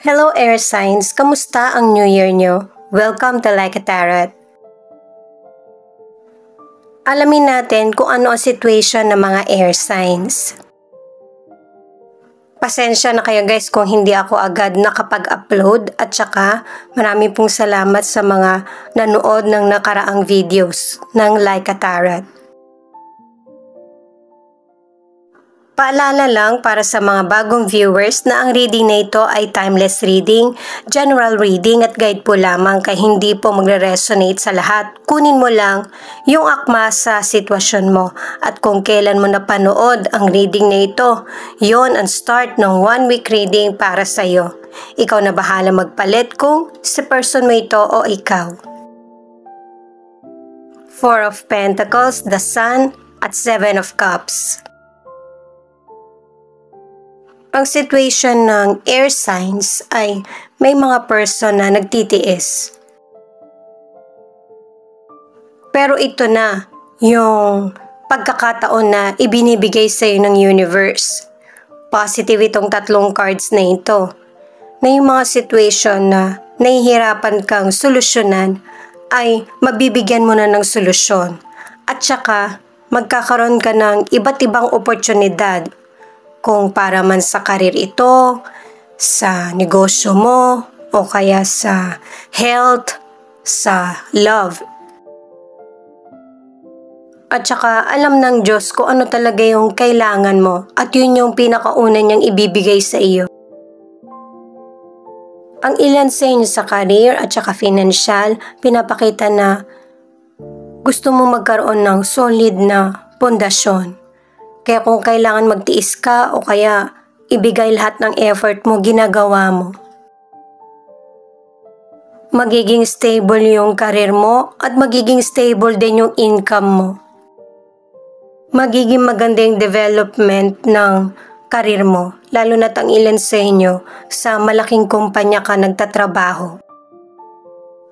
Hello Air Signs! Kamusta ang New Year nyo? Welcome to Like a Tarot. Alamin natin kung ano ang situation ng mga Air Signs. Pasensya na kayo guys kung hindi ako agad nakapag-upload at saka marami pong salamat sa mga nanood ng nakaraang videos ng Like a Tarot. Paalala lang para sa mga bagong viewers na ang reading na ito ay timeless reading, general reading at guide po lamang kaya hindi po magre-resonate sa lahat. Kunin mo lang yung akma sa sitwasyon mo at kung kailan mo napanood ang reading na ito, yon ang start ng 1 week reading para sa iyo. Ikaw na bahala magpalit kung si person mo ito o ikaw. 4 of Pentacles, the Sun at 7 of Cups. Ang situation ng air signs ay may mga person na nagtitiis. Pero ito na yung pagkakataon na ibinibigay sa iyo ng universe. Positive itong tatlong cards na ito. Na yung mga situation na nahihirapan kang solusyonan ay mabibigyan mo na ng solusyon. At saka magkakaroon ka ng iba't ibang oportunidad. Kung para man sa karir ito, sa negosyo mo, o kaya sa health, sa love. At saka alam ng Diyos kung ano talaga yung kailangan mo at yun yung pinakauna niyang ibibigay sa iyo. Ang ilan sa inyo sa career at saka financial, pinapakita na gusto mo magkaroon ng solid na pundasyon. Kaya kung kailangan magtiis ka o kaya ibigay lahat ng effort mo, ginagawa mo. Magiging stable yung career mo at magiging stable din yung income mo. Magiging maganda yung development ng career mo, lalo na't ang ilan sa inyo sa malaking kumpanya ka nagtatrabaho.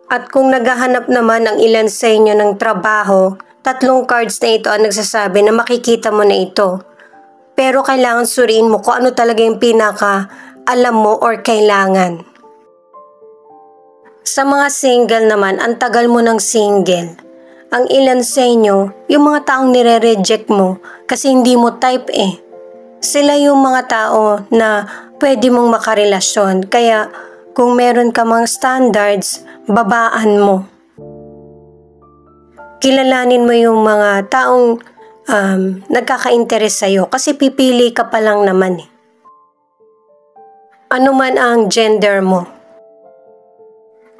At kung naghahanap naman ang ilan sa inyo ng trabaho, tatlong cards na ito ang nagsasabi na makikita mo na ito. Pero kailangan suriin mo kung ano talaga yung pinaka alam mo or kailangan. Sa mga single naman, ang tagal mo ng single. Ang ilan sa inyo, yung mga taong nire-reject mo kasi hindi mo type eh. Sila yung mga tao na pwede mong makarelasyon. Kaya kung meron ka mga standards, babaan mo. Kilalanin mo yung mga taong nagkaka-interes sa'yo kasi pipili ka pa lang naman eh. Ano man ang gender mo.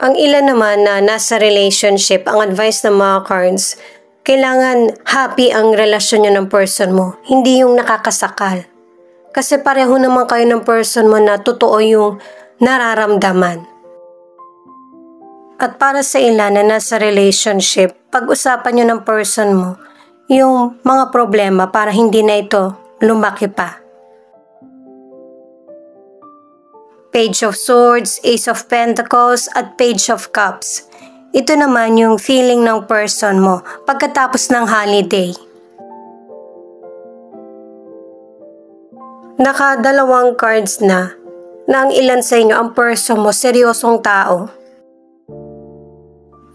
Ang ilan naman na nasa relationship, ang advice ng mga cards, kailangan happy ang relasyon nyo ng person mo, hindi yung nakakasakal. Kasi pareho naman kayo ng person mo na totoo yung nararamdaman. At para sa ilan na nasa relationship, pag-usapan nyo ng person mo yung mga problema para hindi na ito lumaki pa. Page of Swords, Ace of Pentacles at Page of Cups. Ito naman yung feeling ng person mo pagkatapos ng holiday. Nakadalawang cards na ang ilan sa inyo ang person mo seryosong tao.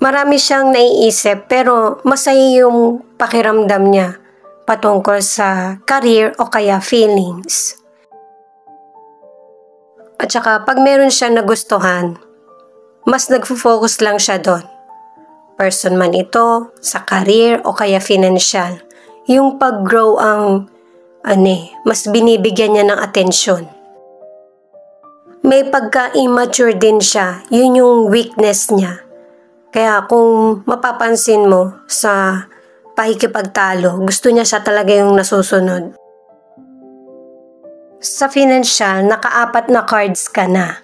Marami siyang naiisip pero masaya yung pakiramdam niya patungkol sa career o kaya feelings. At saka pag meron siyang nagustuhan, mas nagfo-focus lang siya doon. Person man ito, sa career o kaya financial. Yung pag-grow ang mas binibigyan niya ng atensyon. May pagka-immature din siya, yun yung weakness niya. Kaya kung mapapansin mo sa pakikipagtalo, gusto niya siya talaga yung nasusunod. Sa financial, naka-4 na cards ka na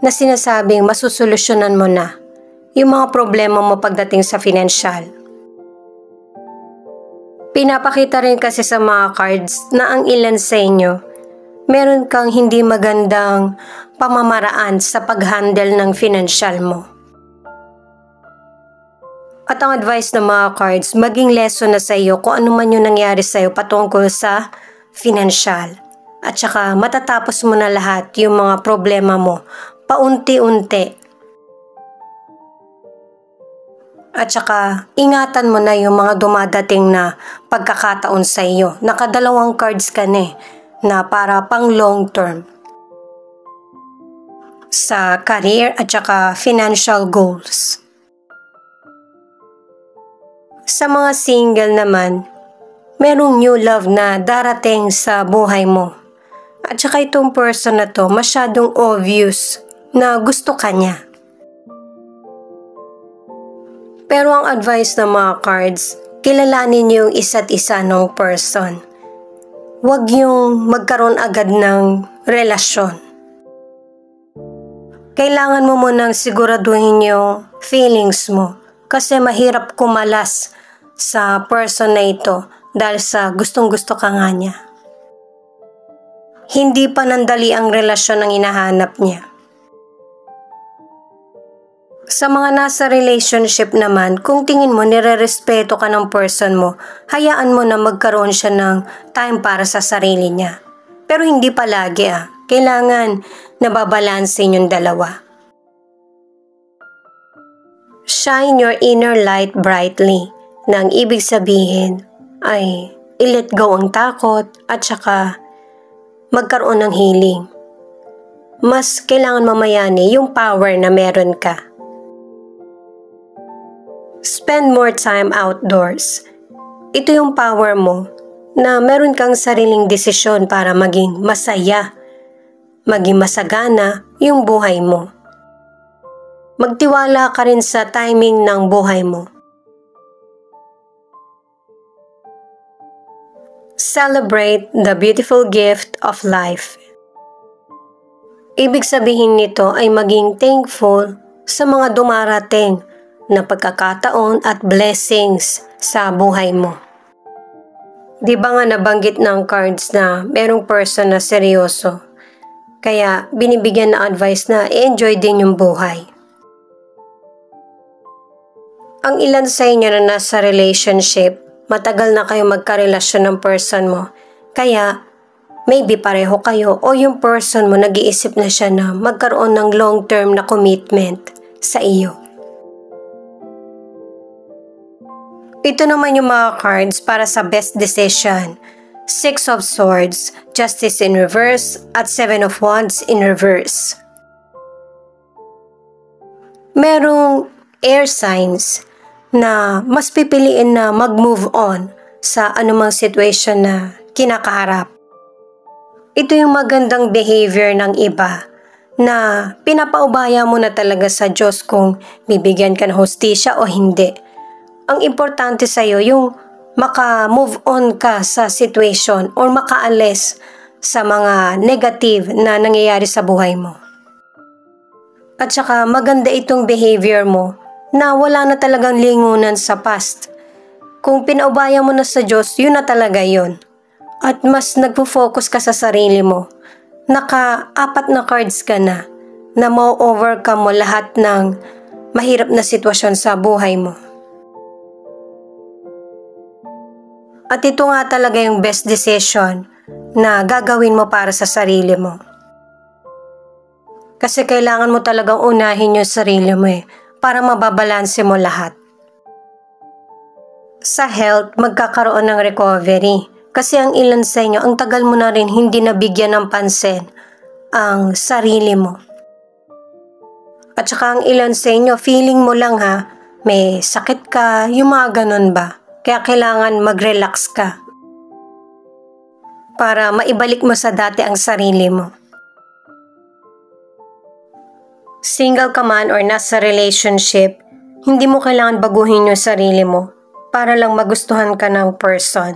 sinasabing masusolusyonan mo na yung mga problema mo pagdating sa financial. Pinapakita rin kasi sa mga cards na ang ilan sa inyo, meron kang hindi magandang pamamaraan sa pag-handle ng financial mo. At ang advice ng mga cards, maging lesson na sa iyo kung ano man yung nangyari sa iyo patungkol sa financial. At saka matatapos mo na lahat yung mga problema mo paunti-unti. At saka, ingatan mo na yung mga dumadating na pagkakataon sa iyo. Nakadalawang cards ka na para pang long term. Sa career at saka financial goals. Sa mga single naman, merong new love na darating sa buhay mo. At saka itong person na to masyadong obvious na gusto ka niya. Pero ang advice ng mga cards, kilalanin niyo yung isa't isa ng person. Huwag yung magkaroon agad ng relasyon. Kailangan mo munang siguraduhin yung feelings mo kasi mahirap kumalas sa person na ito dahil sa gustong-gusto ka nga niya. Hindi panandali ang relasyon ang hinahanap niya. Sa mga nasa relationship naman, kung tingin mo nire-respeto ka ng person mo, hayaan mo na magkaroon siya ng time para sa sarili niya. Pero hindi palagi Kailangan nababalansin yung dalawa. Shine your inner light brightly. Na ang ibig sabihin ay i-let go ang takot at saka magkaroon ng healing. Mas kailangan mamayani yung power na meron ka. Spend more time outdoors. Ito yung power mo na meron kang sariling desisyon para maging masaya, maging masagana yung buhay mo. Magtiwala ka rin sa timing ng buhay mo. Celebrate the beautiful gift of life. Ibig sabihin nito ay maging thankful sa mga dumarating na pagkakataon at blessings sa buhay mo. Di ba nga nabanggit ng cards na merong person na seryoso? Kaya binibigyan na advice na i-enjoy din yung buhay. Ang ilan sa inyo na nasa relationship, matagal na kayo magkarelasyon ng person mo. Kaya maybe pareho kayo o yung person mo nag-iisip na siya na magkaroon ng long-term na commitment sa iyo. Ito naman yung mga cards para sa best decision. Six of Swords, Justice in reverse, at Seven of Wands in reverse. Merong air signs na mas pipiliin na mag-move on sa anumang situation na kinakaharap. Ito yung magandang behavior ng iba na pinapaubaya mo na talaga sa Diyos kung bibigyan ka ng hustisya o hindi. Ang importante sa'yo yung maka-move on ka sa situation or makaalis sa mga negative na nangyayari sa buhay mo. At saka maganda itong behavior mo na wala na talagang lingunan sa past. Kung pinaubaya mo na sa Diyos, yun na talaga yun. At mas nagpo-focus ka sa sarili mo. Naka-4 na cards ka na ma-overcome mo lahat ng mahirap na sitwasyon sa buhay mo. At ito nga talaga yung best decision na gagawin mo para sa sarili mo. Kasi kailangan mo talagang unahin yung sarili mo para mababalanse mo lahat. Sa health, magkakaroon ng recovery. Kasi ang ilan sa inyo, ang tagal mo na rin hindi nabigyan ng pansin ang sarili mo. At saka ang ilan sa inyo, feeling mo lang may sakit ka, yung mga ganun ba? Kaya kailangan mag-relax ka para maibalik mo sa dati ang sarili mo. Single ka man or nasa relationship, hindi mo kailangan baguhin yung sarili mo para lang magustuhan ka ng person.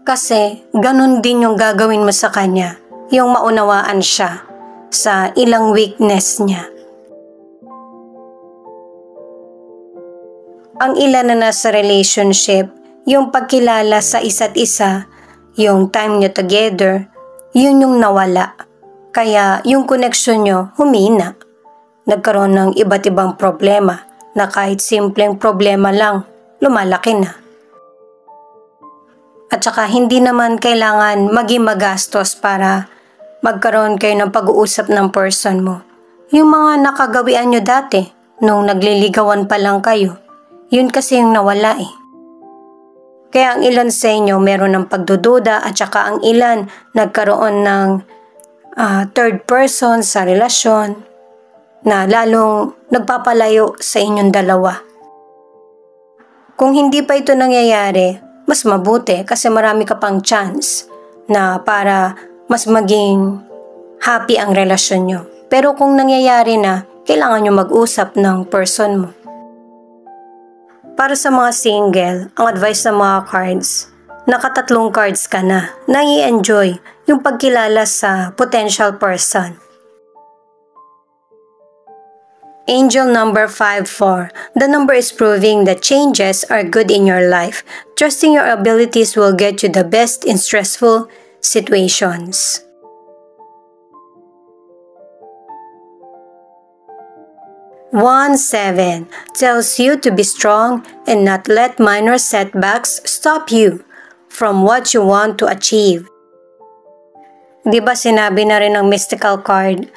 Kasi ganun din yung gagawin mo sa kanya, yung maunawaan siya sa ilang weakness niya. Ang ilan na nasa relationship, yung pagkilala sa isa't isa, yung time nyo together, yun yung nawala. Kaya yung connection nyo humina. Nagkaroon ng iba't ibang problema na kahit simpleng problema lang, lumalaki na. At saka hindi naman kailangan maging magastos para magkaroon kayo ng pag-uusap ng person mo. Yung mga nakagawian nyo dati, nung nagliligawan pa lang kayo, yun kasi yung nawala eh. Kaya ang ilan sa inyo meron ng pagdududa at saka ang ilan nagkaroon ng third person sa relasyon na lalong nagpapalayo sa inyong dalawa. Kung hindi pa ito nangyayari, mas mabuti kasi marami ka pang chance na para mas maging happy ang relasyon nyo. Pero kung nangyayari na, kailangan nyo mag-usap ng person mo. Para sa mga single, ang advice ng mga cards, nakatatlong cards ka na i-enjoy yung pagkilala sa potential person. Angel number 54. The number is proving that changes are good in your life. Trusting your abilities will get you the best in stressful situations. One 7 tells you to be strong and not let minor setbacks stop you from what you want to achieve. Di ba sinabi na rin ng mystical card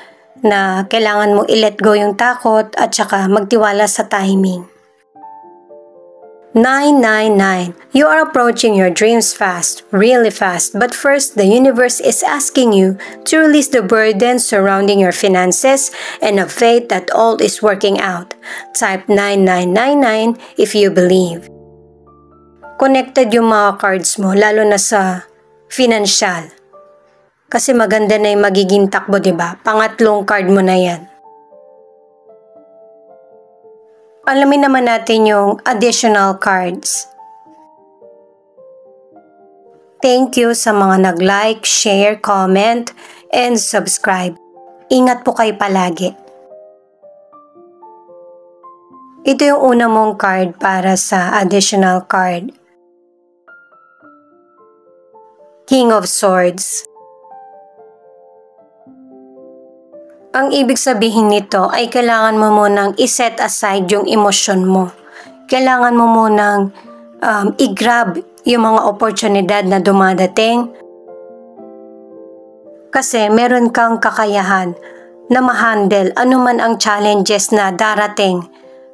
na kailangan mong i-let go yung takot at saka magtiwala sa timing. 999. You are approaching your dreams fast, really fast, but first the universe is asking you to release the burden surrounding your finances and have faith that all is working out. Type 9999 if you believe. Connected yung mga cards mo, lalo na sa financial. Kasi maganda na yung magiging takbo, diba? Pangatlong card mo na yan. Alamin naman natin yung additional cards. Thank you sa mga nag-like, share, comment, and subscribe. Ingat po kayo palagi. Ito yung una mong card para sa additional card. King of Swords. Ang ibig sabihin nito ay kailangan mo munang i-set aside yung emosyon mo. Kailangan mo munang i-grab yung mga oportunidad na dumadating. Kasi meron kang kakayahan na ma-handle anuman ang challenges na darating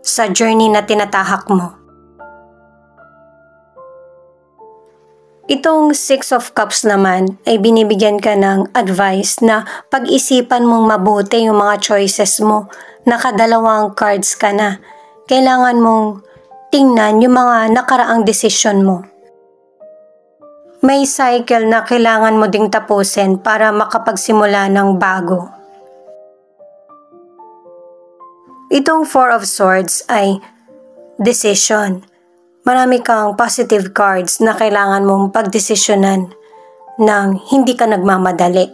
sa journey na tinatahak mo. Itong Six of Cups naman ay binibigyan ka ng advice na pag-isipan mong mabuti yung mga choices mo. Nakadalawang cards ka na. Kailangan mong tingnan yung mga nakaraang desisyon mo. May cycle na kailangan mo ding tapusin para makapagsimula ng bago. Itong Four of Swords ay decision. Marami kang positive cards na kailangan mong pagdesisyonan nang hindi ka nagmamadali.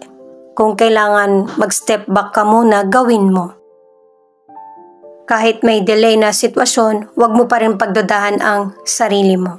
Kung kailangan mag-step back ka muna, gawin mo. Kahit may delay na sitwasyon, huwag mo pa rin pagdudahan ang sarili mo.